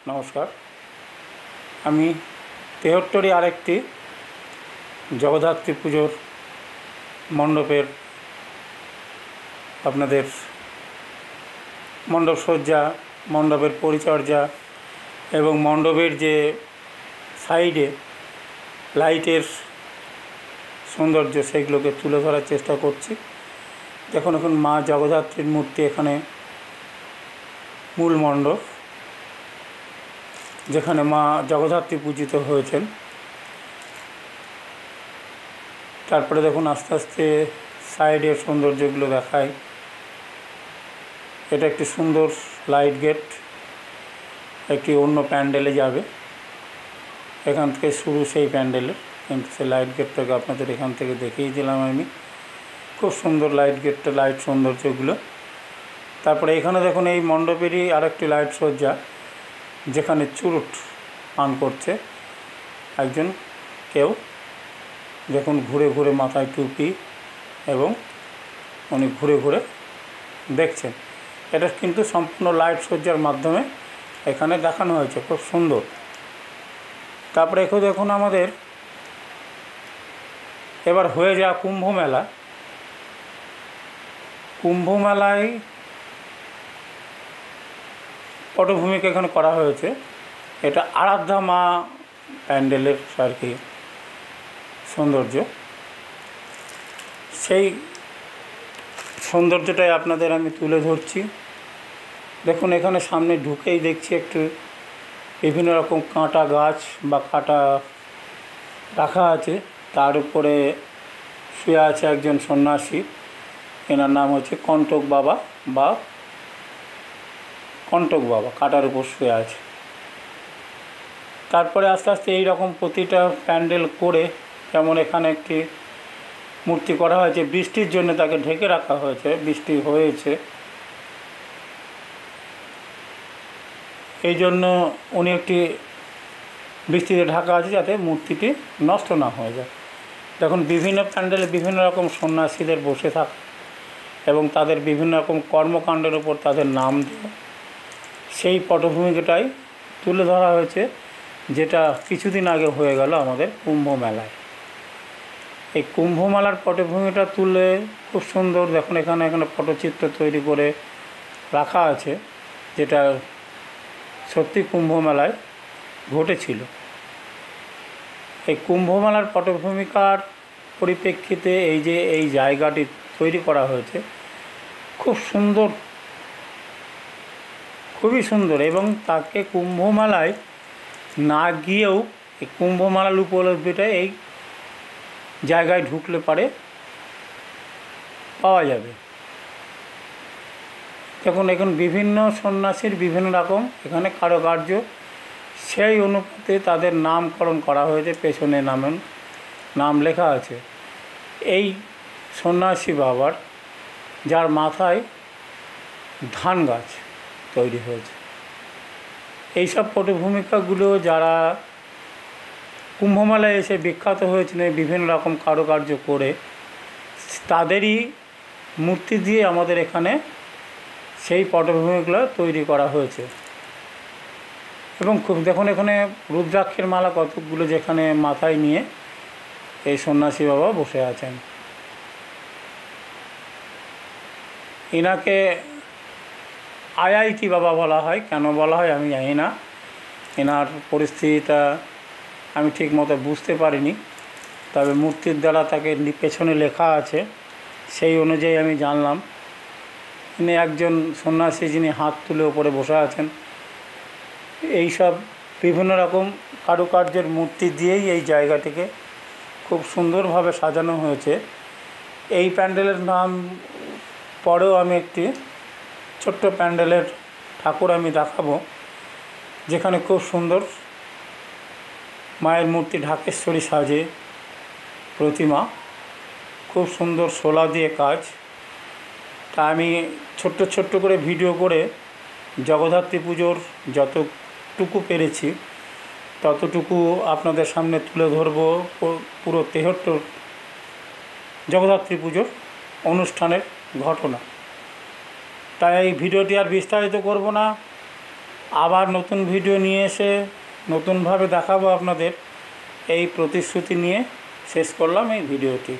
নমস্কার। আমি তেহট্টরে আরেকটি জগদ্ধাত্রী পুজোর মণ্ডপের আপনাদের মণ্ডপ সজ্জা, মণ্ডপের পরিচর্যা এবং মণ্ডপের যে সাইডে লাইটের সৌন্দর্য সেগুলোকে তুলে ধরার চেষ্টা করছি। দেখুন, এখন মা জগদ্ধাত্রীর মূর্তি এখানে মূল মণ্ডপ, যেখানে মা জগদ্ধাত্রী পূজিত হয়েছেন। তারপরে দেখুন আস্তে আস্তে সাইডের সৌন্দর্যগুলো দেখায়। এটা একটি সুন্দর লাইট গেট, একটি অন্য প্যান্ডেলে যাবে। এখান থেকে শুরু সেই প্যান্ডেলের, কিন্তু সেই লাইট গেটটাকে আপনাদের এখান থেকে দেখিয়ে দিলাম আমি। খুব সুন্দর লাইট গেটটা, লাইট সৌন্দর্যগুলো। তারপরে এখানে দেখুন এই মণ্ডপেরই আরেকটি লাইট সজ্জা, যেখানে চুরুট পান করছে একজন কেউ। দেখুন ঘুরে ঘুরে মাথায় টুপি এবং উনি ঘুরে ঘুরে দেখছেন। এটা কিন্তু সম্পূর্ণ লাইট সজ্জার মাধ্যমে এখানে দেখানো হয়েছে, খুব সুন্দর। তারপরে এখানে দেখুন আমাদের এবার হয়ে যাওয়া কুম্ভ মেলা। কুম্ভ মেলায় পটভূমিকা এখানে করা হয়েছে। এটা আরাধ্যা মা প্যান্ডেলের আর কি সৌন্দর্য। সেই সৌন্দর্যটাই আপনাদের আমি তুলে ধরছি। দেখুন এখানে সামনে ঢুকেই দেখছি একটু বিভিন্ন রকম কাঁটা গাছ বা কাঁটা রাখা আছে। তার উপরে শুয়ে আছে একজন সন্ন্যাসী, এনার নাম হচ্ছে কণ্টক বাবা বা কণ্টক বাবা, কাঁটার উপর শুয়ে আছে। তারপরে আস্তে আস্তে এই রকম প্রতিটা প্যান্ডেল করে, যেমন এখানে একটি মূর্তি করা হয়েছে, বৃষ্টির জন্য তাকে ঢেকে রাখা হয়েছে, বৃষ্টি হয়েছে এই জন্য উনি একটি বৃষ্টিতে ঢাকা আছে যাতে মূর্তিটি নষ্ট না হয়ে যায়। দেখুন বিভিন্ন প্যান্ডেলে বিভিন্ন রকম সন্ন্যাসীদের বসে থাকে এবং তাদের বিভিন্ন রকম কর্মকাণ্ডের উপর তাদের নাম দেওয়া, সেই পটভূমিকাটাই তুলে ধরা হয়েছে, যেটা কিছুদিন আগে হয়ে গেল আমাদের কুম্ভ মেলায়। এই কুম্ভ মেলার পটভূমিটা তুলে খুব সুন্দর। দেখুন এখানে পটচিত্র তৈরি করে রাখা আছে, যেটা সত্যি কুম্ভ মেলায় ঘটেছিল। এই কুম্ভ মেলার পটভূমিকার পরিপ্রেক্ষিতে এই জায়গাটি তৈরি করা হয়েছে, খুব সুন্দর, খুবই সুন্দর। এবং তাকে কুম্ভ মেলায় না গিয়েও এই কুম্ভ মেলার উপলব্ধিটা এই জায়গায় ঢুকলে পারে পাওয়া যাবে। দেখুন এখন বিভিন্ন সন্ন্যাসীর বিভিন্ন রকম এখানে কারুকার্য, সেই অনুপাতে তাদের নামকরণ করা হয়েছে, পেছনে নাম লেখা আছে। এই সন্ন্যাসী বাবার, যার মাথায় ধান গাছ তৈরি হয়েছে, এইসব পটভূমিকাগুলো যারা কুম্ভমেলায় এসে বিখ্যাত হয়েছিলেন বিভিন্ন রকম কারুকার্য করে, তাদেরই মূর্তি দিয়ে আমাদের এখানে সেই পটভূমিগুলো তৈরি করা হয়েছে। এবং খুব দেখুন এখানে রুদ্রাক্ষের মালা কতকগুলো যেখানে মাথায় নিয়ে এই সন্ন্যাসী বাবা বসে আছেন। এনাকে আইআইটি বাবা বলা হয়, কেন বলা হয় আমি জানি না। এনার পরিস্থিতিটা আমি ঠিক মতো বুঝতে পারিনি, তবে মূর্তির দ্বারা তাকে পেছনে লেখা আছে, সেই অনুযায়ী আমি জানলাম। ইনি একজন সন্ন্যাসী যিনি হাত তুলে ওপরে বসে আছেন। এইসব বিভিন্ন রকম কারুকার্যের মূর্তি দিয়েই এই জায়গাটিকে খুব সুন্দরভাবে সাজানো হয়েছে। এই প্যান্ডেলের নাম পরেও আমি একটি ছোট্ট প্যান্ডেলের ঠাকুর আমি দেখাবো, যেখানে খুব সুন্দর মায়ের মূর্তি ঢাকেশ্বরী সাজে প্রতিমা, খুব সুন্দর শোলা দিয়ে কাজ। তা আমি ছোট্ট করে ভিডিও করে জগদ্ধাত্রী পুজোর যতটুকু পেরেছি ততটুকু আপনাদের সামনে তুলে ধরব, পুরো তেহট্টর জগদ্ধাত্রী পুজোর অনুষ্ঠানের ঘটনা। তাই এই ভিডিওটি আর বিস্তারিত করব না, আবার নতুন ভিডিও নিয়ে এসে নতুনভাবে দেখাবো আপনাদের, এই প্রতিশ্রুতি নিয়ে শেষ করলাম এই ভিডিওটি।